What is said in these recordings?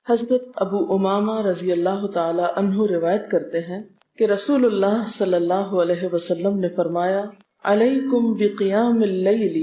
حضرت ابو امامہ رضی اللہ تعالی عنہ روایت کرتے ہیں کہ رسول اللہ صلی اللہ علیہ وسلم نے فرمایا، علیکم بقیام اللیل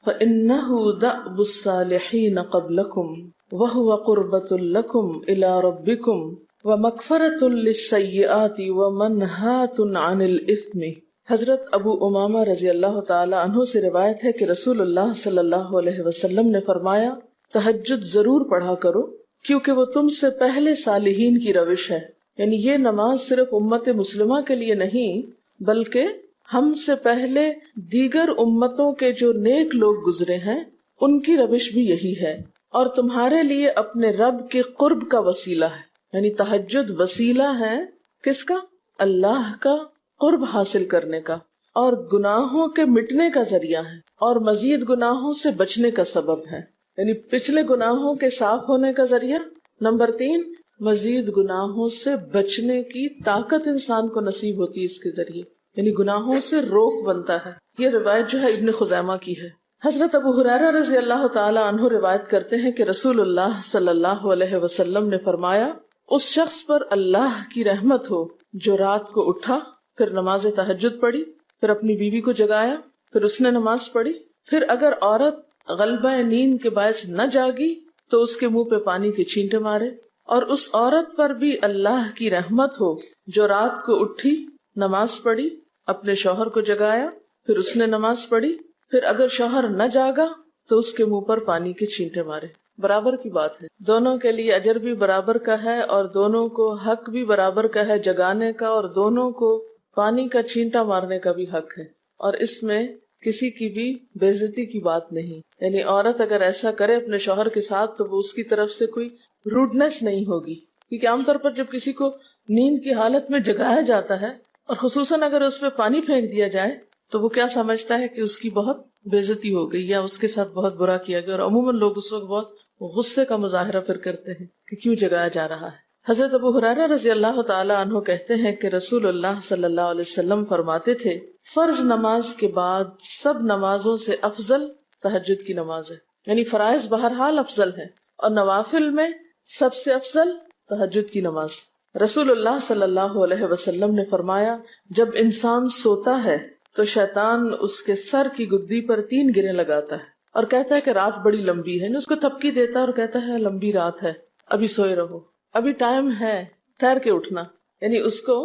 فإنہ دأب الصالحین قبلکم وہو قربۃ لکم الی ربکم ومغفرۃ للسیئات ومنہاۃ عن الاثم۔ حضرت ابو امامہ رضی اللہ تعالی عنہ سے روایت ہے کہ رسول اللہ صلی اللہ علیہ وسلم نے فرمایا، تہجد ضرور پڑھا کرو کیونکہ وہ تم سے پہلے صالحین کی روش ہے۔ یعنی یہ نماز صرف امت مسلمہ کے لیے نہیں بلکہ ہم سے پہلے دیگر امتوں کے جو نیک لوگ گزرے ہیں ان کی روش بھی یہی ہے، اور تمہارے لیے اپنے رب کے قرب کا وسیلہ ہے۔ یعنی تہجد وسیلہ ہے کس کا؟ اللہ کا قرب حاصل کرنے کا، اور گناہوں کے مٹنے کا ذریعہ ہے، اور مزید گناہوں سے بچنے کا سبب ہے۔ یعنی پچھلے گناہوں کے صاف ہونے کا ذریعہ، نمبر 3 مزید گناہوں سے بچنے کی طاقت انسان کو نصیب ہوتی ہے اس کے ذریعے، یعنی گناہوں سے روک بنتا ہے۔ یہ روایت جو ہے ابن خزیمہ کی ہے۔ حضرت ابو ہریرہ رضی اللہ تعالی عنہ روایت کرتے ہیں کہ رسول اللہ صلی اللہ علیہ وسلم نے فرمایا، اس شخص پر اللہ کی رحمت ہو جو رات کو اٹھا، پھر نماز تہجد پڑھی، پھر اپنی بیوی کو جگایا، پھر اس نے نماز پڑھی، پھر اگر عورت غلبہ نیند کے باعث نہ جاگی تو اس کے منہ پہ پانی کے چھینٹے مارے، اور اس عورت پر بھی اللہ کی رحمت ہو جو رات کو اٹھی، نماز پڑھی، اپنے شوہر کو جگایا، پھر اس نے نماز پڑھی، پھر اگر شوہر نہ جاگا تو اس کے منہ پر پانی کے چھینٹے مارے۔ برابر کی بات ہے، دونوں کے لیے اجر بھی برابر کا ہے اور دونوں کو حق بھی برابر کا ہے جگانے کا، اور دونوں کو پانی کا چھینٹا مارنے کا بھی حق ہے، اور اس میں کسی کی بھی بے عزتی کی بات نہیں۔ یعنی عورت اگر ایسا کرے اپنے شوہر کے ساتھ تو وہ اس کی طرف سے کوئی روڈنس نہیں ہوگی، کیونکہ عام طور پر جب کسی کو نیند کی حالت میں جگایا جاتا ہے اور خصوصاً اگر اس پہ پانی پھینک دیا جائے تو وہ کیا سمجھتا ہے کہ اس کی بہت بے عزتی ہو گئی یا اس کے ساتھ بہت برا کیا گیا، اور عموماً لوگ اس وقت بہت غصے کا مظاہرہ پھر کرتے ہیں کہ کیوں جگایا جا رہا ہے۔ حضرت ابو ہریرہ رضی اللہ تعالی عنہ کہتے ہیں کہ رسول اللہ صلی اللہ علیہ وسلم فرماتے تھے، فرض نماز کے بعد سب نمازوں سے افضل تہجد کی نماز ہے۔ یعنی فرائض بہرحال افضل ہے اور نوافل میں سب سے افضل تہجد کی نماز۔ رسول اللہ صلی اللہ علیہ وسلم نے فرمایا، جب انسان سوتا ہے تو شیطان اس کے سر کی گدی پر 3 گریں لگاتا ہے اور کہتا ہے کہ رات بڑی لمبی ہے، اس کو تھپکی دیتا ہے اور کہتا ہے لمبی رات ہے، ابھی سوئے رہو، ابھی ٹائم ہے، ٹھہر کے اٹھنا، یعنی اس کو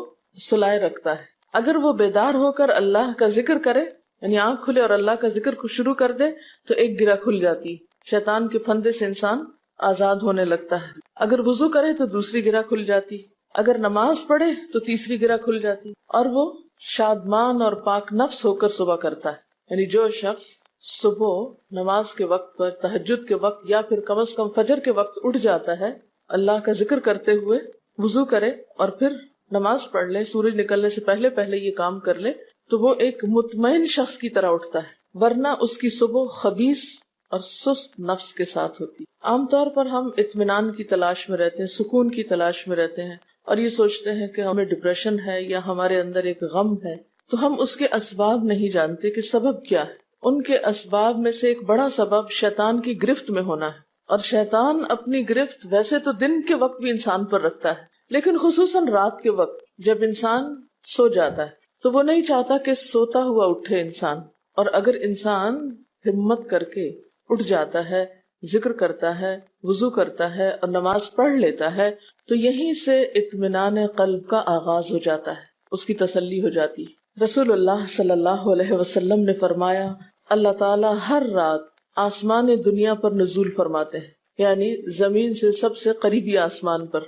سلائے رکھتا ہے۔ اگر وہ بیدار ہو کر اللہ کا ذکر کرے، یعنی آنکھ کھلے اور اللہ کا ذکر شروع کر دے تو ایک گرہ کھل جاتی، شیطان کے پھندے سے انسان آزاد ہونے لگتا ہے۔ اگر وضو کرے تو دوسری گرہ کھل جاتی، اگر نماز پڑھے تو تیسری گرہ کھل جاتی، اور وہ شادمان اور پاک نفس ہو کر صبح کرتا ہے۔ یعنی جو شخص صبح نماز کے وقت پر، تہجد کے وقت یا پھر کم از کم فجر کے وقت اٹھ جاتا ہے، اللہ کا ذکر کرتے ہوئے وضو کرے اور پھر نماز پڑھ لے، سورج نکلنے سے پہلے پہلے یہ کام کر لے تو وہ ایک مطمئن شخص کی طرح اٹھتا ہے، ورنہ اس کی صبح خبیث اور سست نفس کے ساتھ ہوتی۔ عام طور پر ہم اطمینان کی تلاش میں رہتے ہیں، سکون کی تلاش میں رہتے ہیں، اور یہ سوچتے ہیں کہ ہمیں ڈپریشن ہے یا ہمارے اندر ایک غم ہے، تو ہم اس کے اسباب نہیں جانتے کہ سبب کیا ہے۔ ان کے اسباب میں سے ایک بڑا سبب شیطان کی گرفت میں ہونا ہے، اور شیطان اپنی گرفت ویسے تو دن کے وقت بھی انسان پر رکھتا ہے، لیکن خصوصاً رات کے وقت جب انسان سو جاتا ہے تو وہ نہیں چاہتا کہ سوتا ہوا اٹھے انسان، اور اگر انسان ہمت کر کے اٹھ جاتا ہے، ذکر کرتا ہے، وضو کرتا ہے اور نماز پڑھ لیتا ہے تو یہیں سے اطمینان قلب کا آغاز ہو جاتا ہے، اس کی تسلی ہو جاتی۔ رسول اللہ صلی اللہ علیہ وسلم نے فرمایا، اللہ تعالیٰ ہر رات آسمان دنیا پر نزول فرماتے ہیں، یعنی زمین سے سب سے قریبی آسمان پر۔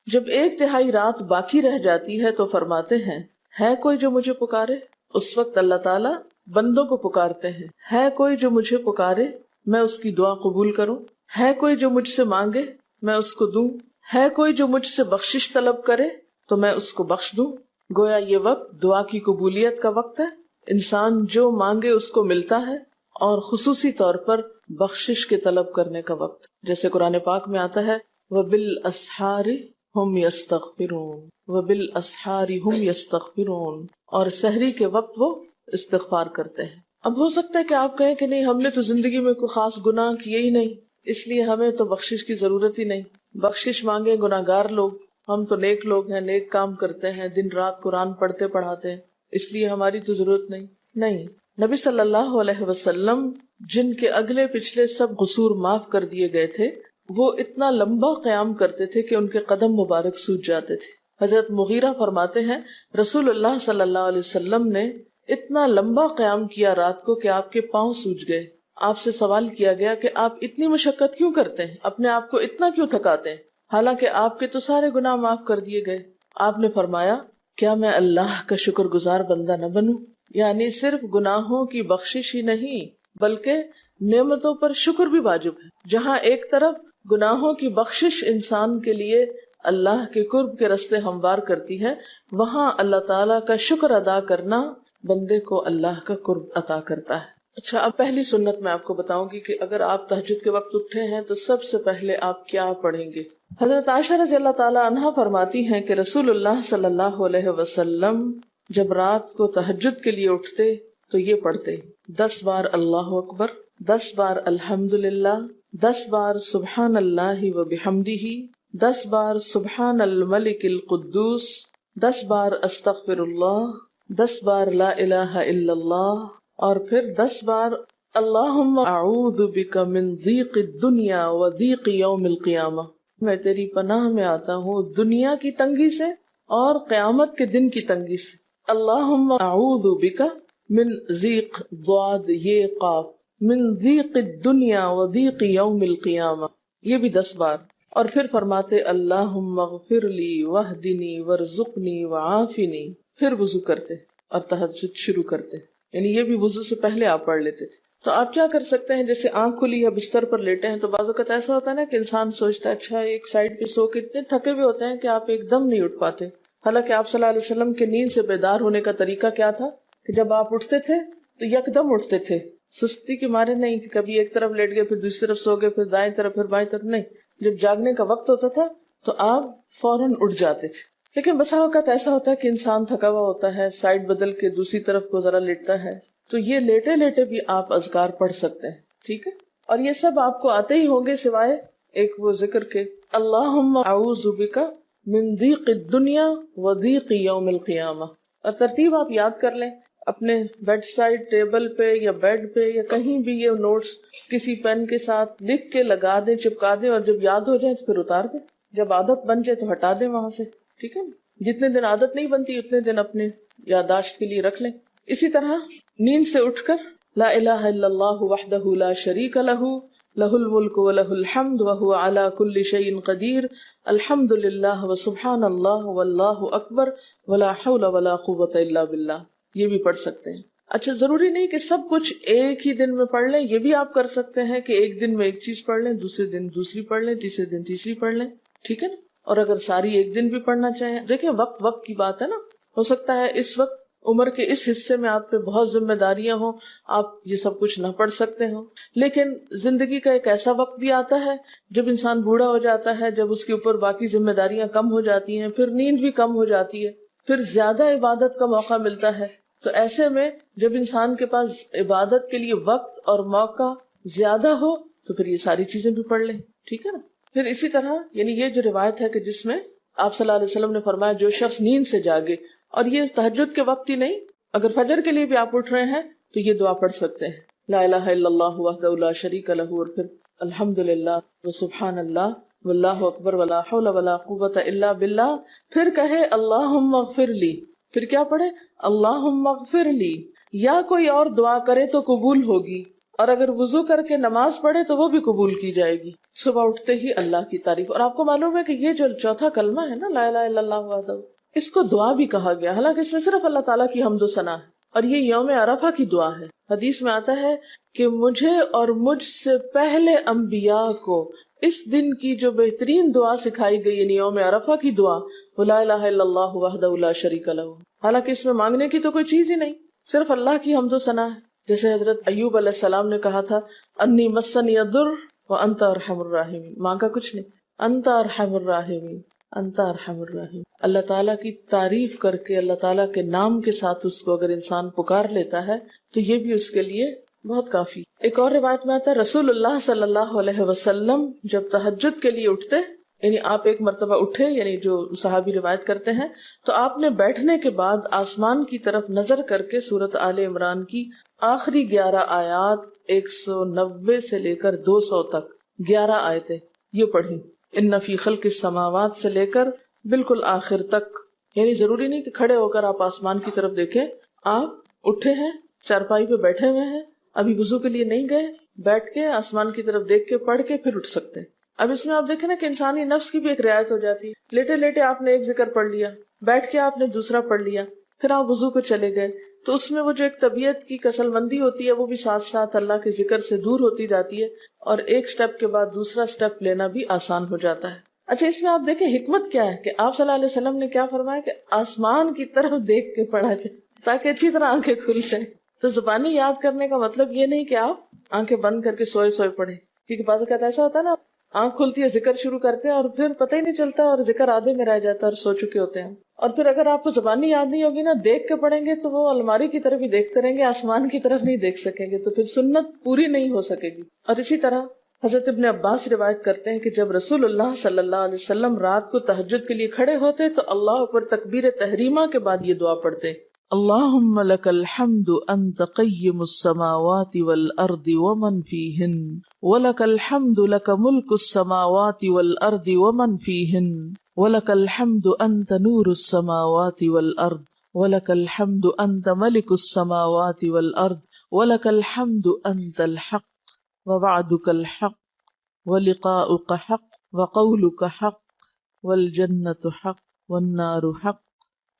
جب 1/3 رات باقی رہ جاتی ہے تو فرماتے ہیں، ہے کوئی جو مجھے پکارے؟ اس وقت اللہ تعالیٰ بندوں کو پکارتے ہیں، ہے کوئی جو مجھے پکارے میں اس کی دعا قبول کروں، ہے کوئی جو مجھ سے مانگے میں اس کو دوں، ہے کوئی جو مجھ سے بخشش طلب کرے تو میں اس کو بخش دوں۔ گویا یہ وقت دعا کی قبولیت کا وقت ہے، انسان جو مانگے اس کو ملتا ہے، اور خصوصی طور پر بخشش کے طلب کرنے کا وقت، جیسے قرآن پاک میں آتا ہے وَبِالْأَسْحَارِ هُمْ يَسْتَغْفِرُونَ وَبِالْأَسْحَارِ هُمْ يَسْتَغْفِرُونَ، اور سحری کے وقت وہ استغفار کرتے ہیں۔ اب ہو سکتا ہے کہ آپ کہیں کہ نہیں، ہم نے تو زندگی میں کوئی خاص گناہ کیے ہی نہیں، اس لیے ہمیں تو بخشش کی ضرورت ہی نہیں۔ بخشش مانگے گناہگار لوگ، ہم تو نیک لوگ ہیں، نیک کام کرتے ہیں، دن رات قرآن پڑھتے پڑھاتے ہیں، اس لیے ہماری تو ضرورت نہیں۔ نبی صلی اللہ علیہ وسلم جن کے اگلے پچھلے سب قصور معاف کر دیے گئے تھے، وہ اتنا لمبا قیام کرتے تھے کہ ان کے قدم مبارک سوج جاتے تھے۔ حضرت مغیرہ فرماتے ہیں رسول اللہ صلی اللہ علیہ وسلم نے اتنا لمبا قیام کیا رات کو کہ آپ کے پاؤں سوج گئے۔ آپ سے سوال کیا گیا کہ آپ اتنی مشقت کیوں کرتے ہیں، اپنے آپ کو اتنا کیوں تھکاتے ہیں، حالانکہ آپ کے تو سارے گناہ معاف کر دیے گئے۔ آپ نے فرمایا کیا میں اللہ کا شکر گزار بندہ نہ بنوں؟ یعنی صرف گناہوں کی بخشش ہی نہیں بلکہ نعمتوں پر شکر بھی واجب ہے۔ جہاں ایک طرف گناہوں کی بخشش انسان کے لیے اللہ کے قرب کے راستے ہموار کرتی ہے، وہاں اللہ تعالیٰ کا شکر ادا کرنا بندے کو اللہ کا قرب عطا کرتا ہے۔ اچھا، اب پہلی سنت میں آپ کو بتاؤں گی کہ اگر آپ تہجد کے وقت اٹھے ہیں تو سب سے پہلے آپ کیا پڑھیں گے۔ حضرت عائشہ رضی اللہ تعالی عنہا فرماتی ہیں کہ رسول اللہ صلی اللہ علیہ وسلم جب رات کو تہجد کے لیے اٹھتے تو یہ پڑھتے 10 بار اللہ اکبر، 10 بار الحمدللہ، 10 بار سبحان اللہ و بحمدہ، 10 بار سبحان الملک القدوس، 10 بار استغفر اللہ، 10 بار لا الہ الا اللہ، اور پھر 10 بار اللہم اعوذ بک من ضیق الدنیا و ضیق یوم القیامہ، میں تیری پناہ میں آتا ہوں دنیا کی تنگی سے اور قیامت کے دن کی تنگی سے۔ اللہم اعوذ بک من ضیق ضاد یہ قاف من ضیق الدنیا و ضیق یوم القیامہ، یہ بھی 10 بار۔ اور پھر فرماتے اللہم اغفر لی واہدنی وارزقنی وعافنی، پھر وضو کرتے اور تہجد شروع کرتے، یعنی یہ بھی وضو سے پہلے آپ پڑھ لیتے تھے۔ تو آپ کیا کر سکتے ہیں، جیسے آنکھ کھلی یا بستر پر لیٹے ہیں تو بعض اوقات ایسا ہوتا ہے نا کہ انسان سوچتا ہے اچھا ایک سائڈ پہ سو کے اتنے تھکے ہوئے ہوتے ہیں کہ آپ ایک دم نہیں اٹھ پاتے۔ حالانکہ آپ صلی اللہ علیہ وسلم کے نیند سے بیدار ہونے کا طریقہ کیا تھا کہ جب آپ اٹھتے تھے تو یکدم اٹھتے تھے، سستی کے مارے نہیں کہ کبھی ایک طرف لیٹ گئے پھر دوسری طرف سو گئے پھر دائیں طرف پھر بائیں طرف، نہیں، جب جاگنے کا وقت ہوتا تھا تو آپ فوراً اٹھ جاتے تھے۔ لیکن بسا اوقات ایسا ہوتا ہے کہ انسان تھکا ہوا ہوتا ہے، سائڈ بدل کے دوسری طرف کو ذرا لیٹتا ہے، تو یہ لیٹے لیٹے بھی آپ اذکار پڑھ سکتے ہیں، ٹھیک ہے؟ اور یہ سب آپ کو آتے ہی ہوں گے سوائے ایک وہ ذکر کے اللہم اعوذ بک من ضیق الدنیا و ضیق یوم القیامہ، اور ترتیب آپ یاد کر لیں اپنے بیڈ سائڈ ٹیبل پہ یا بیڈ پہ یا کہیں بھی، یہ نوٹس کسی پین کے ساتھ لکھ کے لگا دیں، چپکا دیں، اور جب یاد ہو جائے تو پھر اتار دیں، جب عادت بن جائے تو ہٹا دیں وہاں سے، ٹھیک ہے نا؟ جتنے دن عادت نہیں بنتی اتنے دن اپنے یادداشت کے لیے رکھ لیں۔ اسی طرح نیند سے اٹھ کر لا الہ الا اللہ وحدہ لا شریک لہ لہ الملک و لہ الحمد وہو علی کل شیء قدیر الحمد للہ وسبحان اللہ واللہ اکبر ولا حول ولا قوۃ الا باللہ، یہ بھی پڑھ سکتے ہیں۔ اچھا، ضروری نہیں کہ سب کچھ ایک ہی دن میں پڑھ لیں، یہ بھی آپ کر سکتے ہیں کہ ایک دن میں ایک چیز پڑھ لیں، دوسرے دن دوسری پڑھ لیں، تیسرے دن تیسری پڑھ لیں، ٹھیک ہے نا؟ اور اگر ساری ایک دن بھی پڑھنا چاہیں، دیکھیں وقت کی بات ہے نا، ہو سکتا ہے اس وقت عمر کے اس حصے میں آپ پہ بہت ذمہ داریاں ہوں، آپ یہ سب کچھ نہ پڑھ سکتے ہوں، لیکن زندگی کا ایک ایسا وقت بھی آتا ہے جب انسان بوڑھا ہو جاتا ہے، جب اس کے اوپر باقی ذمہ داریاں کم ہو جاتی ہیں، پھر نیند بھی کم ہو جاتی ہے، پھر زیادہ عبادت کا موقع ملتا ہے، تو ایسے میں جب انسان کے پاس عبادت کے لیے وقت اور موقع زیادہ ہو تو پھر یہ ساری چیزیں بھی پڑھ لیں، ٹھیک ہے نا؟ پھر اسی طرح یعنی یہ جو روایت ہے کہ جس میں آپ صلی اللہ علیہ وسلم نے فرمایا جو شخص نیند سے جاگے، اور یہ تہجد کے وقت ہی نہیں، اگر فجر کے لیے بھی آپ اٹھ رہے ہیں تو یہ دعا پڑھ سکتے ہیں، لا الہ الا اللہ وحدہ لا شریک لہ، اور پھر الحمدللہ وسبحان اللہ واللہ اکبر ولا حول ولا قوۃ الا باللہ، پھر کہے اللہم اغفر لی، پھر کیا پڑھے اللہم اغفر لی، یا کوئی اور دعا کرے تو قبول ہوگی، اور اگر وضو کر کے نماز پڑھے تو وہ بھی قبول کی جائے گی۔ صبح اٹھتے ہی اللہ کی تعریف، اور آپ کو معلوم ہے کہ یہ جو چوتھا کلمہ ہے نا لا الہ الا اللہ وحدہ، اس کو دعا بھی کہا گیا، حالانکہ اس میں صرف اللہ تعالیٰ کی حمد و ثنا ہے، اور یہ یوم عرفہ کی دعا ہے۔ حدیث میں آتا ہے کہ مجھے اور مجھ سے پہلے انبیاء کو اس دن کی جو بہترین دعا سکھائی گئی، یعنی یوم عرفہ کی دعا، وہ لا الہ الا اللہ وحدہ لا شریک لہ، حالانکہ اس میں مانگنے کی تو کوئی چیز ہی نہیں، صرف اللہ کی حمد و ثنا ہے۔ جیسے حضرت ایوب علیہ السلام نے کہا تھا انی مسنی الضر وانت ارحم الراحمین، مانگا کچھ نہیں، انت ارحم الراحمین، انت ارحم الراحمین۔ اللہ تعالیٰ کی تعریف کر کے اللہ تعالیٰ کے نام کے ساتھ اس کو اگر انسان پکار لیتا ہے تو یہ بھی اس کے لیے بہت کافی۔ ایک اور روایت میں آتا ہے رسول اللہ صلی اللہ علیہ وسلم جب تہجد کے لیے اٹھتے یعنی آپ ایک مرتبہ اٹھے، یعنی جو صحابی روایت کرتے ہیں، تو آپ نے بیٹھنے کے بعد آسمان کی طرف نظر کر کے سورۃ آل عمران کی آخری 11 آیات 190 سے لے کر 200 تک 11 آیتیں یہ پڑھی، ان فی خلق السماوات سے لے کر بالکل آخر تک. یعنی ضروری نہیں کہ کھڑے ہو کر آپ آسمان کی طرف دیکھیں، آپ اٹھے ہیں، چارپائی پہ بیٹھے ہوئے ہیں، ابھی وضو کے لیے نہیں گئے، بیٹھ کے آسمان کی طرف دیکھ کے پڑھ کے پھر اٹھ سکتے ہیں. اب اس میں آپ دیکھیں نا کہ انسانی نفس کی بھی ایک رعایت ہو جاتی ہے. لیٹے لیٹے آپ نے ایک ذکر پڑھ لیا، بیٹھ کے آپ نے دوسرا پڑھ لیا، پھر آپ وضو کو چلے گئے، تو اس میں وہ جو ایک طبیعت کی کسل مندی ہوتی ہے وہ بھی ساتھ ساتھ اللہ کے ذکر سے دور ہوتی جاتی ہے، اور ایک سٹیپ کے بعد دوسرا سٹیپ لینا بھی آسان ہو جاتا ہے. اچھا، اس میں آپ دیکھیں حکمت کیا ہے کہ آپ صلی اللہ علیہ وسلم نے کیا فرمایا کہ آسمان کی طرف دیکھ کے پڑھا جائے تاکہ اچھی طرح آنکھیں کھل جائیں. تو زبانی یاد کرنے کا مطلب یہ نہیں کہ آپ آنکھیں بند کر کے سوئے سوئے پڑھیں، کیونکہ بعض اوقات ایسا ہوتا ہے نا، آنکھ کھلتی ہے، ذکر شروع کرتے ہیں اور پھر پتہ ہی نہیں چلتا اور ذکر آدھے میں رہ جاتا ہے اور سو چکے ہوتے ہیں. اور پھر اگر آپ کو زبانی یاد نہیں ہوگی نا، دیکھ کے پڑھیں گے تو وہ الماری کی طرف ہی دیکھتے رہیں گے، آسمان کی طرف نہیں دیکھ سکیں گے، تو پھر سنت پوری نہیں ہو سکے گی. اور اسی طرح حضرت ابن عباس روایت کرتے ہیں کہ جب رسول اللہ صلی اللہ علیہ وسلم رات کو تہجد کے لیے کھڑے ہوتے تو اللہ پر تکبیر تحریمہ کے بعد یہ دعا پڑھتے: اللہم لک الحمد انت قیم السماوات والارض ومن فیہن ولک الحمد لک ملک السماوات والارض ومن فیہن ولک الحمد انت نور السماوات والارض ولک الحمد انت ملک السماوات والارض ولک الحمد انت الحق ووعدك الحق ولقاؤك حق وقولك حق والجنة حق والنار حق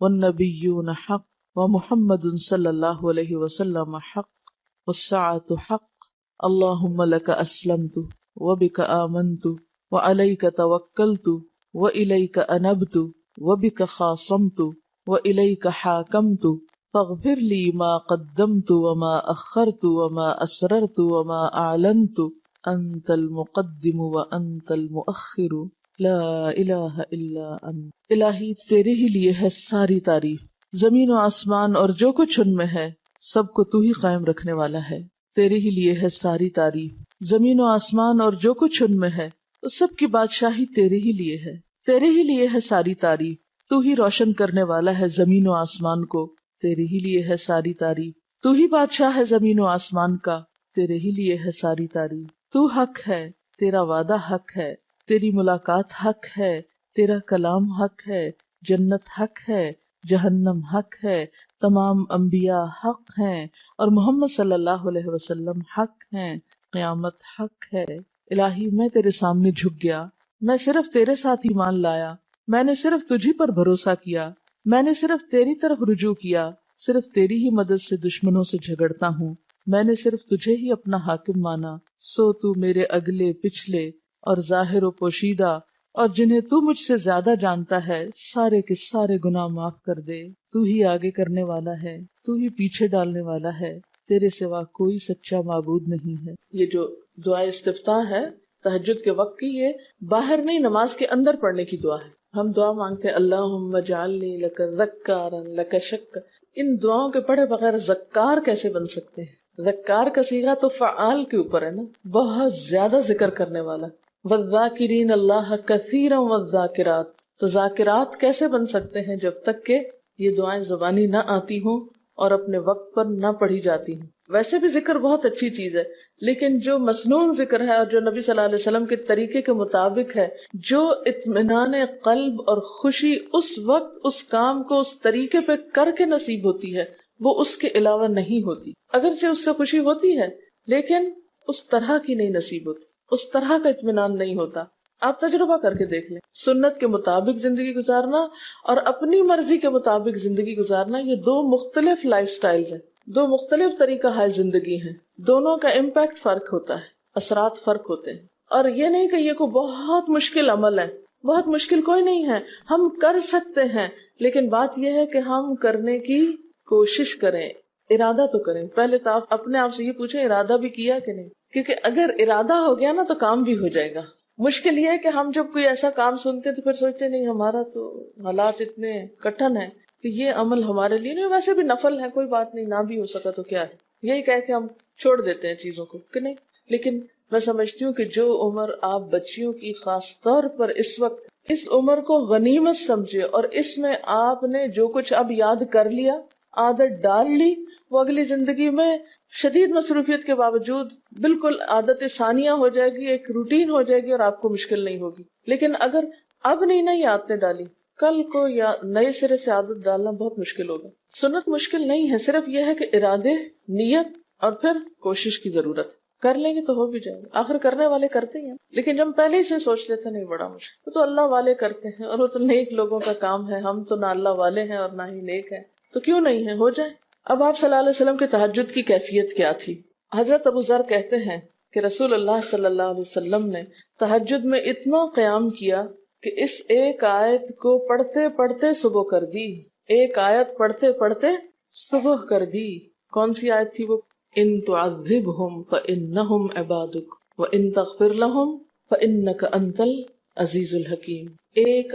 والنبيون حق ومحمد صلی اللہ علیہ وسلم حق والساعة حق اللهم لك أسلمت وبك آمنت وعليك توكلت وإليك أنبت وبك خاصمت وإليك حاكمت فاغفر لي ما قدمت وما أخرت وما أسررت وما أعلنت أنت المقدم وأنت المؤخر لا الہ الا انت. الہی تیرے ہی لیے ہے ساری تعریف، زمین و آسمان اور جو کچھ ان میں ہے سب کو تو ہی قائم رکھنے والا ہے. تیرے ہی لیے ہے ساری تعریف، زمین و آسمان اور جو کچھ ان میں ہے اس سب کی بادشاہی تیرے ہی لیے ہے. تیرے ہی لیے ہے ساری تعریف، تو ہی روشن کرنے والا ہے زمین و آسمان کو، تیرے ہی لیے ہے ساری تعریف. تو ہی بادشاہ ہے زمین و آسمان کا، تیرے ہی لیے ہے ساری تعریف. تو حق ہے، تیرا وعدہ حق ہے، تیری ملاقات حق ہے، تیرا کلام حق ہے، جنت حق ہے، جہنم حق ہے، تمام انبیاء حق ہیں اور محمد صلی اللہ علیہ وسلم حق ہیں، قیامت حق ہے. الہی میں تیرے سامنے جھک گیا، میں صرف تیرے ساتھ ایمان لایا، میں نے صرف تجھی پر بھروسہ کیا، میں نے صرف تیری طرف رجوع کیا، صرف تیری ہی مدد سے دشمنوں سے جھگڑتا ہوں، میں نے صرف تجھے ہی اپنا حاکم مانا. سو تو میرے اگلے پچھلے اور ظاہر و پوشیدہ اور جنہیں تو مجھ سے زیادہ جانتا ہے سارے کے سارے گناہ معاف کر دے. تو ہی آگے کرنے والا ہے، تو ہی پیچھے ڈالنے والا ہے، تیرے سوا کوئی سچا معبود نہیں ہے. یہ جو دعا استفتاح ہے تہجد کے وقت کی، یہ باہر نہیں نماز کے اندر پڑھنے کی دعا ہے. ہم دعا مانگتے ہیں اللہم اجعلنی لک ذکارا لک شکارا. ان دعاؤں کے پڑھے بغیر ذکار کیسے بن سکتے ہیں؟ ذکار کا صیغہ تو فعال کے اوپر ہے نا، بہت زیادہ ذکر کرنے والا. والذاکرین اللہ کثیرا والذاکرات. تو ذاکرات کیسے بن سکتے ہیں جب تک کہ یہ دعائیں زبانی نہ آتی ہوں اور اپنے وقت پر نہ پڑھی جاتی ہوں. ویسے بھی ذکر بہت اچھی چیز ہے، لیکن جو مسنون ذکر ہے اور جو نبی صلی اللہ علیہ وسلم کے طریقے کے مطابق ہے، جو اطمینان قلب اور خوشی اس وقت اس کام کو اس طریقے پہ کر کے نصیب ہوتی ہے، وہ اس کے علاوہ نہیں ہوتی. اگرچہ اس سے خوشی ہوتی ہے لیکن اس طرح کی نہیں نصیب ہوتی، اس طرح کا اطمینان نہیں ہوتا. آپ تجربہ کر کے دیکھ لیں، سنت کے مطابق زندگی گزارنا اور اپنی مرضی کے مطابق زندگی گزارنا، یہ دو مختلف لائف سٹائلز ہیں، دو مختلف طریقہ ہے زندگی ہیں. دونوں کا امپیکٹ فرق ہوتا ہے، اثرات فرق ہوتے ہیں. اور یہ نہیں کہ یہ کوئی بہت مشکل عمل ہے، بہت مشکل کوئی نہیں ہے، ہم کر سکتے ہیں، لیکن بات یہ ہے کہ ہم کرنے کی کوشش کریں، ارادہ تو کریں. پہلے تو آپ اپنے آپ سے یہ پوچھیں ارادہ بھی کیا کہ نہیں، کیونکہ اگر ارادہ ہو گیا نا تو کام بھی ہو جائے گا. مشکل یہ ہے کہ ہم جب کوئی ایسا کام سنتے تو پھر سوچتے نہیں ہمارا تو حالات اتنے کٹھن ہیں کہ یہ عمل ہمارے لیے نہیں، ویسے بھی نفل ہے، کوئی بات نہیں، نہ بھی ہو سکا تو کیا ہے، یہی کہہ کے ہم چھوڑ دیتے ہیں چیزوں کو کہ نہیں. لیکن میں سمجھتی ہوں کہ جو عمر آپ بچیوں کی خاص طور پر اس وقت اس عمر کو غنیمت سمجھے اور اس میں آپ نے جو کچھ اب یاد کر لیا، عادت ڈال لی، وہ اگلی زندگی میں شدید مصروفیت کے باوجود بالکل عادت ثانیہ ہو جائے گی، ایک روٹین ہو جائے گی اور آپ کو مشکل نہیں ہوگی. لیکن اگر اب نہیں عادتیں ڈالی، کل کو یا نئے سرے سے عادت ڈالنا بہت مشکل ہوگا. سنت مشکل نہیں ہے، صرف یہ ہے کہ ارادے، نیت اور پھر کوشش کی ضرورت. کر لیں گے تو ہو بھی جائے گا، آخر کرنے والے کرتے ہیں. لیکن جب پہلے ہی سے سوچ لیتے نہیں بڑا مشکل، تو اللہ والے کرتے ہیں اور وہ تو نیک لوگوں کا کام ہے. ہم تو نہ اللہ والے ہیں اور نہ ہی نیک ہیں، تو کیوں نہیں ہے، ہو جائے. اب آپ صلی اللہ علیہ وسلم کے تہجد کی کیفیت کیا تھی؟ حضرت ابو ذر کہتے ہیں کہ رسول اللہ صلی اللہ علیہ وسلم نے تہجد میں اتنا قیام کیا کہ اس ایک آیت کو پڑھتے پڑھتے صبح کر دی. ایک آیت پڑھتے پڑھتے صبح کر دی. کون سی آیت تھی وہ؟ ان تعذبہم فانہم عبادک وان تغفر لہم فانک انت العزیز الحکیم. ایک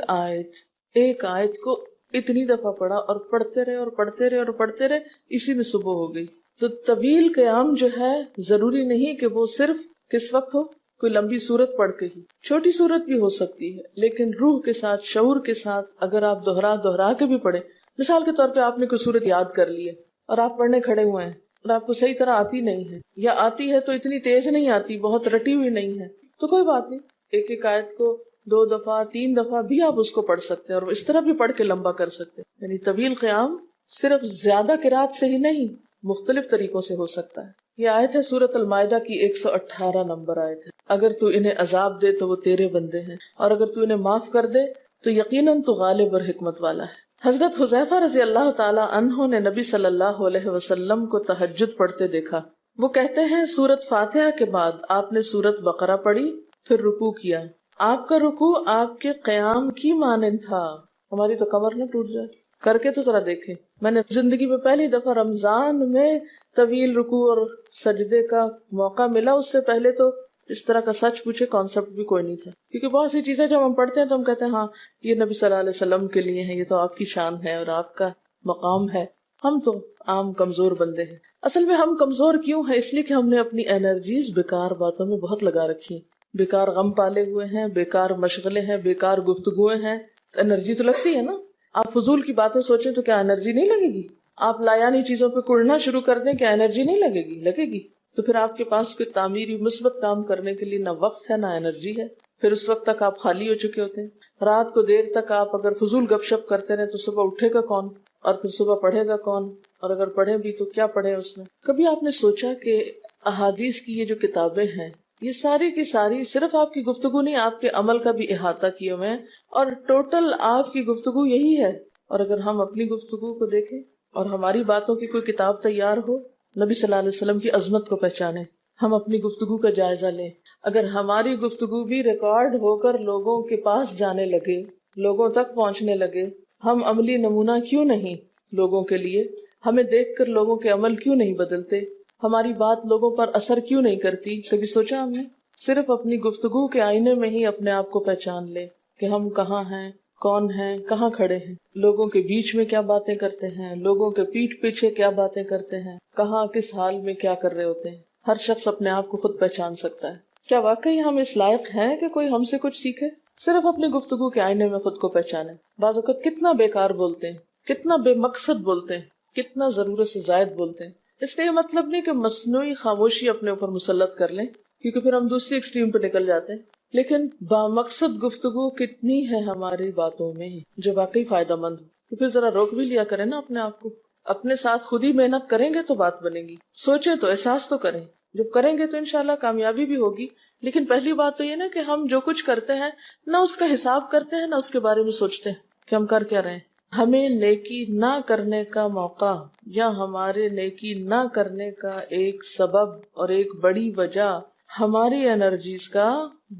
آیت کو اتنی دفعہ پڑھا اور پڑھتے رہے اور پڑھتے رہے اور پڑھتے رہے، اسی میں صبح ہو گئی. تو طویل قیام جو ہے ضروری نہیں کہ وہ صرف کس وقت ہو، کوئی لمبی سورت پڑھ کے ہی، چھوٹی سورت بھی ہو سکتی ہے، لیکن روح کے ساتھ، شعور کے ساتھ اگر آپ دوہرا کے بھی پڑھیں. مثال کے طور پہ آپ نے کوئی سورت یاد کر لی ہے اور آپ پڑھنے کھڑے ہوئے ہیں اور آپ کو صحیح طرح آتی نہیں ہے، یا آتی ہے تو اتنی تیز نہیں آتی، بہت رٹی ہوئی نہیں ہے، تو کوئی بات نہیں، ایک ایک آیت کو 2 دفعہ 3 دفعہ بھی آپ اس کو پڑھ سکتے ہیں اور اس طرح بھی پڑھ کے لمبا کر سکتے ہیں. یعنی طویل قیام صرف زیادہ قرات سے ہی نہیں، مختلف طریقوں سے ہو سکتا ہے. یہ آیت ہے سورۃ المائدہ کی 118 نمبر آیت ہے. اگر تو انہیں عذاب دے تو وہ تیرے بندے ہیں، اور اگر تو انہیں معاف کر دے تو یقیناً تو غالب اور حکمت والا ہے. حضرت حذیفہ رضی اللہ تعالی عنہ نے نبی صلی اللہ علیہ وسلم کو تہجد پڑھتے دیکھا. وہ کہتے ہیں سورۃ فاتحہ کے بعد آپ نے سورۃ بقرہ پڑھی، پھر رکوع کیا. آپ کا رکوع آپ کے قیام کی مانند تھا. ہماری تو کمر نہ ٹوٹ جائے. کر کے تو ذرا دیکھیں. میں نے زندگی میں پہلی دفعہ رمضان میں طویل رکوع اور سجدے کا موقع ملا. اس سے پہلے تو اس طرح کا سچ پوچھے کانسیپٹ بھی کوئی نہیں تھا، کیونکہ بہت سی چیزیں جب ہم پڑھتے ہیں تو ہم کہتے ہیں ہاں یہ نبی صلی اللہ علیہ وسلم کے لیے ہے، یہ تو آپ کی شان ہے اور آپ کا مقام ہے. ہم تو عام کمزور بندے ہیں. اصل میں ہم کمزور کیوں ہیں؟ اس لیے کہ ہم نے اپنی انرجیز بیکار باتوں میں بہت لگا رکھی ہیں، بیکار غم پالے ہوئے ہیں، بیکار مشغلے ہیں، بیکار گفتگویں ہیں. تو انرجی تو لگتی ہے نا. آپ فضول کی باتیں سوچیں تو کیا انرجی نہیں لگے گی؟ آپ لایانی چیزوں پہ کڑنا شروع کر دیں، کیا انرجی نہیں لگے گی؟ لگے گی. تو پھر آپ کے پاس کوئی تعمیری مثبت کام کرنے کے لیے نہ وقت ہے نہ انرجی ہے. پھر اس وقت تک آپ خالی ہو چکے ہوتے ہیں. رات کو دیر تک آپ اگر فضول گپ شپ کرتے رہے تو صبح اٹھے گا کون اور پھر صبح پڑھے گا کون؟ اور اگر پڑھے بھی تو کیا پڑھے اس میں؟ کبھی آپ نے سوچا کہ احادیث کی یہ جو کتابیں ہیں یہ ساری کی ساری صرف آپ کی گفتگو نہیں، آپ کے عمل کا بھی احاطہ کیے ہوئے ہیں، اور ٹوٹل آپ کی گفتگو یہی ہے. اور اگر ہم اپنی گفتگو کو دیکھیں اور ہماری باتوں کی کوئی کتاب تیار ہو، نبی صلی اللہ علیہ وسلم کی عظمت کو پہچانے، ہم اپنی گفتگو کا جائزہ لیں. اگر ہماری گفتگو بھی ریکارڈ ہو کر لوگوں کے پاس جانے لگے، لوگوں تک پہنچنے لگے، ہم عملی نمونہ کیوں نہیں لوگوں کے لیے؟ ہمیں دیکھ کر لوگوں کے عمل کیوں نہیں بدلتے؟ ہماری بات لوگوں پر اثر کیوں نہیں کرتی؟ کبھی سوچا ہم نے؟ صرف اپنی گفتگو کے آئینے میں ہی اپنے آپ کو پہچان لے کہ ہم کہاں ہیں، کون ہیں، کہاں کھڑے ہیں، لوگوں کے بیچ میں کیا باتیں کرتے ہیں، لوگوں کے پیٹھ پیچھے کیا باتیں کرتے ہیں، کہاں کس حال میں کیا کر رہے ہوتے ہیں. ہر شخص اپنے آپ کو خود پہچان سکتا ہے. کیا واقعی ہم اس لائق ہیں کہ کوئی ہم سے کچھ سیکھے؟ صرف اپنی گفتگو کے آئینے میں خود کو پہچانے. بعض اوقات کتنا بیکار بولتے ہیں، کتنا بے مقصد بولتے ہیں، کتنا ضرورت سے زائد بولتے ہیں. اس کا یہ مطلب نہیں کہ مصنوعی خاموشی اپنے اوپر مسلط کر لیں، کیونکہ پھر ہم دوسری ایکسٹریم پہ نکل جاتے ہیں. لیکن بامقصد گفتگو کتنی ہے ہماری باتوں میں جو واقعی فائدہ مند ہو، تو پھر ذرا روک بھی لیا کریں نا اپنے آپ کو. اپنے ساتھ خود ہی محنت کریں گے تو بات بنے گی. سوچیں تو احساس تو کریں. جب کریں گے تو انشاءاللہ کامیابی بھی ہوگی. لیکن پہلی بات تو یہ نا کہ ہم جو کچھ کرتے ہیں نہ اس کا حساب کرتے ہیں، نہ اس کے بارے میں سوچتے ہیں کہ ہم کر کیا رہے ہیں. ہمیں نیکی نہ کرنے کا موقع یا ہمارے نیکی نہ کرنے کا ایک سبب اور ایک بڑی وجہ ہماری انرجیز کا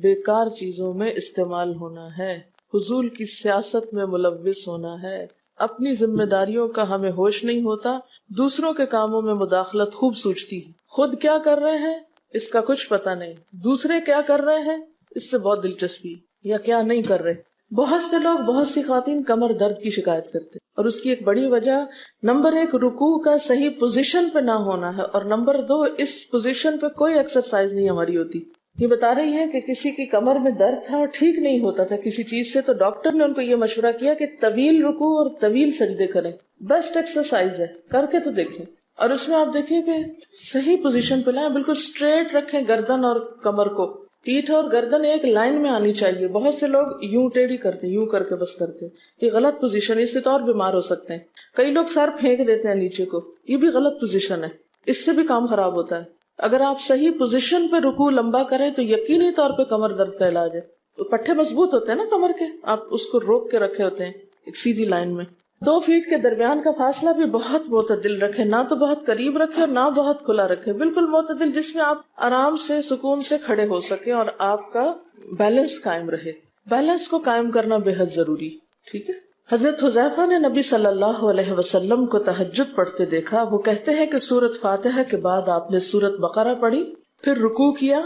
بیکار چیزوں میں استعمال ہونا ہے، فضول کی سیاست میں ملوث ہونا ہے. اپنی ذمہ داریوں کا ہمیں ہوش نہیں ہوتا، دوسروں کے کاموں میں مداخلت خوب سوچتی ہے. خود کیا کر رہے ہیں اس کا کچھ پتہ نہیں، دوسرے کیا کر رہے ہیں اس سے بہت دلچسپی، یا کیا نہیں کر رہے. بہت سے لوگ، بہت سی خواتین کمر درد کی شکایت کرتے ہیں، اور اس کی ایک بڑی وجہ نمبر 1 رکوع کا صحیح پوزیشن پہ نہ ہونا ہے، اور نمبر 2 اس پوزیشن پہ کوئی ایکسرسائز نہیں ہماری ہوتی. یہ بتا رہی ہے کہ کسی کی کمر میں درد تھا اور ٹھیک نہیں ہوتا تھا کسی چیز سے، تو ڈاکٹر نے ان کو یہ مشورہ کیا کہ طویل رکوع اور طویل سجدے کریں، بیسٹ ایکسرسائز ہے، کر کے تو دیکھیں۔ اور اس میں آپ دیکھیے کہ صحیح پوزیشن پہ لائیں، بالکل اسٹریٹ رکھیں گردن اور کمر کو، پیٹھ اور گردن ایک لائن میں آنی چاہیے۔ بہت سے لوگ یوں ٹیڑھی کرتے ہیں، یوں کر کے بس کرتے ہیں، یہ غلط پوزیشن ہے، اس سے تو اور بیمار ہو سکتے ہیں۔ کئی لوگ سر پھینک دیتے ہیں نیچے کو، یہ بھی غلط پوزیشن ہے، اس سے بھی کام خراب ہوتا ہے۔ اگر آپ صحیح پوزیشن پہ رکوع لمبا کریں تو یقینی طور پہ کمر درد کا علاج ہے۔ تو پٹھے مضبوط ہوتے ہیں نا کمر کے، آپ اس کو روک کے رکھے ہوتے ہیں ایک سیدھی لائن میں۔ 2 فیٹ کے درمیان کا فاصلہ بھی بہت معتدل رکھیں، نہ تو بہت قریب رکھیں اور نہ بہت کھلا رکھیں، بالکل معتدل، جس میں آپ آرام سے سکون سے کھڑے ہو سکیں اور آپ کا بیلنس قائم رہے۔ بیلنس کو قائم کرنا بے حد ضروری، ٹھیک ہے۔ حضرت حذیفہ نے نبی صلی اللہ علیہ وسلم کو تہجد پڑھتے دیکھا۔ وہ کہتے ہیں کہ سورۃ فاتحہ کے بعد آپ نے سورۃ بقرہ پڑھی، پھر رکوع کیا۔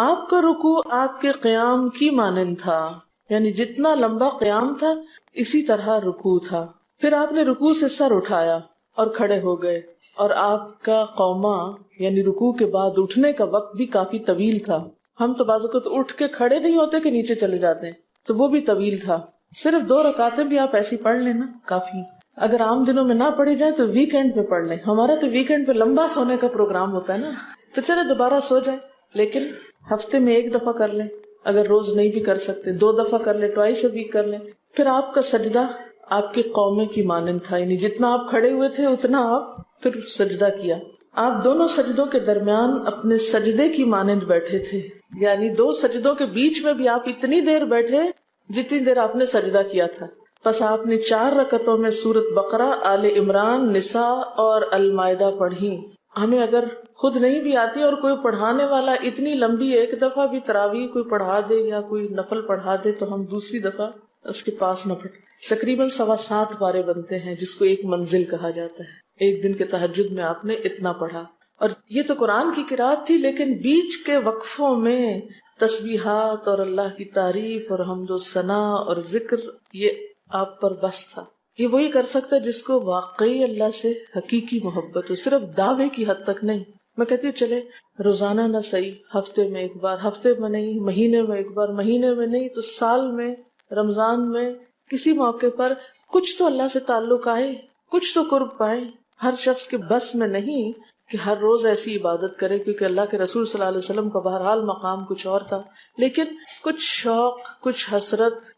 آپ کا رکوع آپ کے قیام کی مانند تھا، یعنی جتنا لمبا قیام تھا اسی طرح رکوع تھا۔ پھر آپ نے رکوع سے سر اٹھایا اور کھڑے ہو گئے، اور آپ کا قوما یعنی رکوع کے بعد اٹھنے کا وقت بھی کافی طویل تھا۔ ہم تو بعض اوقات اٹھ کے کھڑے نہیں ہوتے کہ نیچے چلے جاتے ہیں، تو وہ بھی طویل تھا۔ صرف 2 رکعتیں بھی آپ ایسی پڑھ لیں نا کافی۔ اگر عام دنوں میں نہ پڑھی جائے تو ویکینڈ پہ پڑھ لیں۔ ہمارا تو ویکینڈ پہ لمبا سونے کا پروگرام ہوتا ہے نا، تو چلے دوبارہ سو جائیں، لیکن ہفتے میں 1 دفعہ کر لیں، اگر روز نہیں بھی کر سکتے 2 دفعہ کر لیں، ٹوائس اے ویک کر لیں۔ پھر آپ کا سجدہ آپ کے قومے کی مانند تھا، یعنی جتنا آپ کھڑے ہوئے تھے اتنا آپ پھر سجدہ کیا۔ آپ دونوں سجدوں کے درمیان اپنے سجدے کی مانند بیٹھے تھے، یعنی 2 سجدوں کے بیچ میں بھی آپ اتنی دیر بیٹھے جتنی دیر آپ نے سجدہ کیا تھا۔ پس آپ نے 4 رکعتوں میں سورۃ بقرہ، آل عمران، نساء اور المائدہ پڑھی۔ ہمیں اگر خود نہیں بھی آتی اور کوئی پڑھانے والا اتنی لمبی 1 دفعہ بھی تراویح کوئی پڑھا دے یا کوئی نفل پڑھا دے تو ہم دوسری دفعہ اس کے پاس نہ پڑھیں۔ تقریباً 7.25 پارے بنتے ہیں، جس کو ایک منزل کہا جاتا ہے۔ ایک دن کے تہجد میں آپ نے اتنا پڑھا، اور یہ تو قرآن کی قرات تھی، لیکن بیچ کے وقفوں میں تسبیحات اور اللہ کی تعریف اور حمد و ثنا اور ذکر، یہ آپ پر بس تھا۔ یہ وہی کر سکتا ہے جس کو واقعی اللہ سے حقیقی محبت ہو، صرف دعوے کی حد تک نہیں۔ میں کہتی ہوں چلے روزانہ نہ صحیح، ہفتے میں 1 بار، ہفتے میں نہیں، مہینے میں 1 بار، مہینے میں نہیں تو سال میں، رمضان میں، کسی موقع پر کچھ تو اللہ سے تعلق آئے، کچھ تو قرب پائیں۔ ہر شخص کے بس میں نہیں کہ ہر روز ایسی عبادت کرے، کیونکہ اللہ کے رسول صلی اللہ علیہ وسلم کا بہرحال مقام کچھ اور تھا، لیکن کچھ شوق، کچھ حسرت،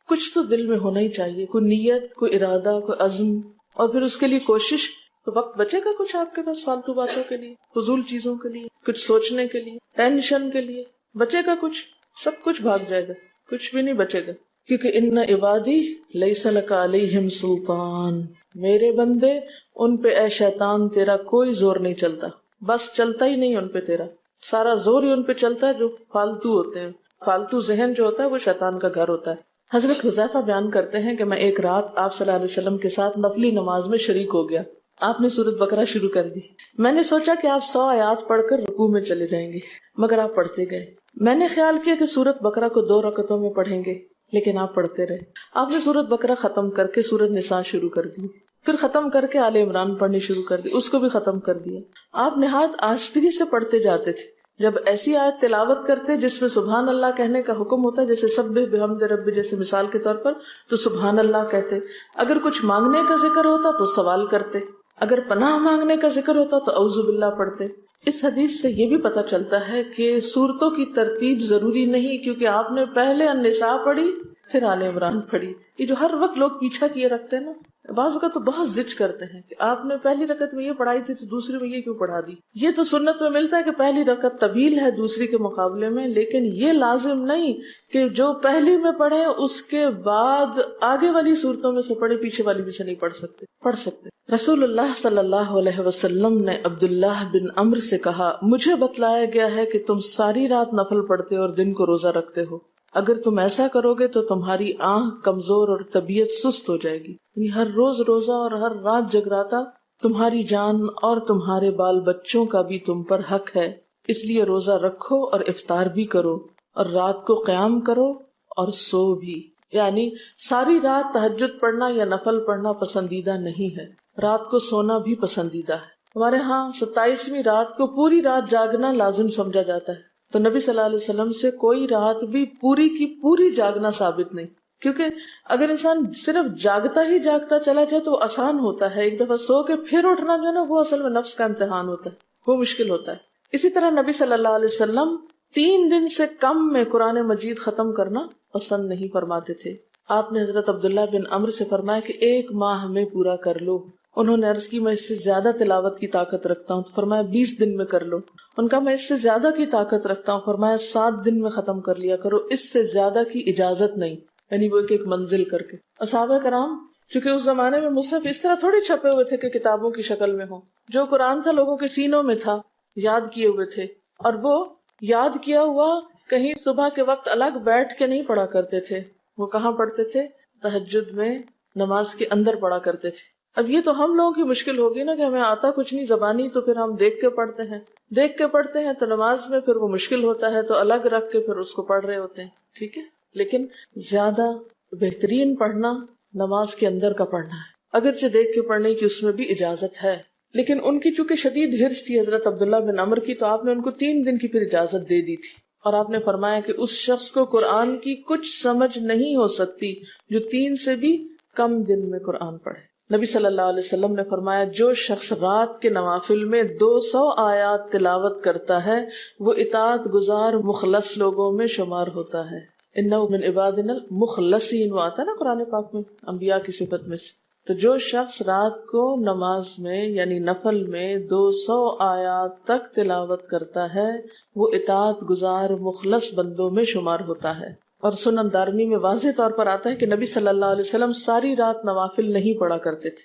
کچھ تو دل میں ہونا ہی چاہیے، کوئی نیت، کوئی ارادہ، کوئی عزم، اور پھر اس کے لیے کوشش۔ تو وقت بچے گا کچھ آپ کے پاس فالتو باتوں کے لیے، فضول چیزوں کے لیے، کچھ سوچنے کے لیے، ٹینشن کے لیے بچے گا کچھ؟ سب کچھ بھاگ جائے گا، کچھ بھی نہیں بچے گا، کیونکہ ان عبادی لیس لک علیہم سلطان، میرے بندے ان پہ اے شیطان تیرا کوئی زور نہیں چلتا، بس چلتا ہی نہیں ان پہ، تیرا سارا زور ہی ان پہ چلتا ہے جو فالتو ہوتے ہیں۔ فالتو ذہن جو ہوتا ہے وہ شیطان کا گھر ہوتا ہے۔ حضرت حذیفہ بیان کرتے ہیں کہ میں ایک رات آپ صلی اللہ علیہ وسلم کے ساتھ نفلی نماز میں شریک ہو گیا۔ آپ نے سورۃ بقرہ شروع کر دی، میں نے سوچا کہ آپ 100 آیات پڑھ کر رکوع میں چلے جائیں گے، مگر آپ پڑھتے گئے۔ میں نے خیال کیا کہ سورۃ بقرہ کو 2 رکعتوں میں پڑھیں گے، لیکن آپ پڑھتے رہے۔ آپ نے سورۃ بقرہ ختم کر کے سورۃ نساء شروع کر دی، پھر ختم کر کے آل عمران پڑھنی شروع کر دی، اس کو بھی ختم کر دیا۔ آپ نہایت آہستگی سے پڑھتے جاتے تھے۔ جب ایسی آیت تلاوت کرتے جس میں سبحان اللہ کہنے کا حکم ہوتا ہے، جیسے سبح بحمد رب جیسے مثال کے طور پر، تو سبحان اللہ کہتے۔ اگر کچھ مانگنے کا ذکر ہوتا تو سوال کرتے، اگر پناہ مانگنے کا ذکر ہوتا تو اعوذ باللہ پڑھتے۔ اس حدیث سے یہ بھی پتہ چلتا ہے کہ سورتوں کی ترتیب ضروری نہیں، کیونکہ آپ نے پہلے النساء پڑھی پھر آل عمران پڑھی۔ یہ جو ہر وقت لوگ پیچھا کیے رکھتے ہیں نا، بعض اوقات تو بہت ضد کرتے ہیں کہ آپ نے پہلی رکعت میں یہ پڑھائی تھی تو دوسری میں یہ کیوں پڑھا دی۔ یہ تو سنت میں ملتا ہے کہ پہلی رکعت طویل ہے دوسری کے مقابلے میں، لیکن یہ لازم نہیں کہ جو پہلی میں پڑھے اس کے بعد آگے والی صورتوں میں سے پڑھے، پیچھے والی بھی سے نہیں پڑھ سکتے۔ رسول اللہ صلی اللہ علیہ وسلم نے عبداللہ بن عمرو سے کہا، مجھے بتلایا گیا ہے کہ تم ساری رات نفل پڑھتے اور دن کو روزہ رکھتے ہو، اگر تم ایسا کرو گے تو تمہاری آنکھ کمزور اور طبیعت سست ہو جائے گی، یعنی ہر روز روزہ اور ہر رات جگراتا تمہاری جان اور تمہارے بال بچوں کا بھی تم پر حق ہے، اس لیے روزہ رکھو اور افطار بھی کرو اور رات کو قیام کرو اور سو بھی۔ یعنی ساری رات تہجد پڑھنا یا نفل پڑھنا پسندیدہ نہیں ہے، رات کو سونا بھی پسندیدہ ہے۔ ہمارے ہاں 27ویں رات کو پوری رات جاگنا لازم سمجھا جاتا ہے، تو نبی صلی اللہ علیہ وسلم سے کوئی رات بھی پوری کی پوری جاگنا ثابت نہیں، کیونکہ اگر انسان صرف جاگتا ہی جاگتا چلا جائے تو وہ آسان ہوتا ہے، ایک دفعہ سو کے پھر اٹھنا جو ہے نا وہ اصل میں نفس کا امتحان ہوتا ہے، وہ مشکل ہوتا ہے۔ اسی طرح نبی صلی اللہ علیہ وسلم 3 دن سے کم میں قرآن مجید ختم کرنا پسند نہیں فرماتے تھے۔ آپ نے حضرت عبداللہ بن عمرو سے فرمایا کہ 1 ماہ میں پورا کر لو۔ انہوں نے عرض کی میں اس سے زیادہ تلاوت کی طاقت رکھتا ہوں، تو فرمایا 20 دن میں کر لو۔ ان کا میں اس سے زیادہ کی طاقت رکھتا ہوں، فرمایا 7 دن میں ختم کر لیا کرو، اس سے زیادہ کی اجازت نہیں، یعنی وہ ایک منزل کر کے۔ صحابہ کرام چونکہ اس زمانے میں مصحف اس طرح تھوڑی چھپے ہوئے تھے کہ کتابوں کی شکل میں ہوں، جو قرآن تھا لوگوں کے سینوں میں تھا، یاد کیے ہوئے تھے، اور وہ یاد کیا ہوا کہیں صبح کے وقت الگ بیٹھ کے نہیں پڑھا کرتے تھے، وہ کہاں پڑھتے تھے؟ تہجد میں نماز کے اندر پڑھا کرتے تھے۔ اب یہ تو ہم لوگوں کی مشکل ہوگی نا کہ ہمیں آتا کچھ نہیں زبانی، تو پھر ہم دیکھ کے پڑھتے ہیں تو نماز میں پھر وہ مشکل ہوتا ہے تو الگ رکھ کے پھر اس کو پڑھ رہے ہوتے ہیں، ٹھیک ہے۔ لیکن زیادہ بہترین پڑھنا نماز کے اندر کا پڑھنا ہے، اگرچہ دیکھ کے پڑھنے کی اس میں بھی اجازت ہے، لیکن ان کی چونکہ شدید حرص تھی حضرت عبداللہ بن عمر کی، تو آپ نے ان کو 3 دن کی پھر اجازت دے دی تھی، اور آپ نے فرمایا کہ اس شخص کو قرآن کی کچھ سمجھ نہیں ہو سکتی جو 3 سے بھی کم دن میں قرآن پڑھے۔ نبی صلی اللہ علیہ وسلم نے فرمایا جو شخص رات کے نوافل میں 200 آیات تلاوت کرتا ہے وہ اطاعت گزار مخلص لوگوں میں شمار ہوتا ہے۔ انہ من عبادنا المخلصین، وہ آتا ہے نا قرآن پاک میں انبیاء کی صفت میں سے۔ تو جو شخص رات کو نماز میں یعنی نفل میں 200 آیات تک تلاوت کرتا ہے وہ اطاعت گزار مخلص بندوں میں شمار ہوتا ہے۔ اور سنن دارمی میں واضح طور پر آتا ہے کہ نبی صلی اللہ علیہ وسلم ساری رات نوافل نہیں پڑھا کرتے تھے،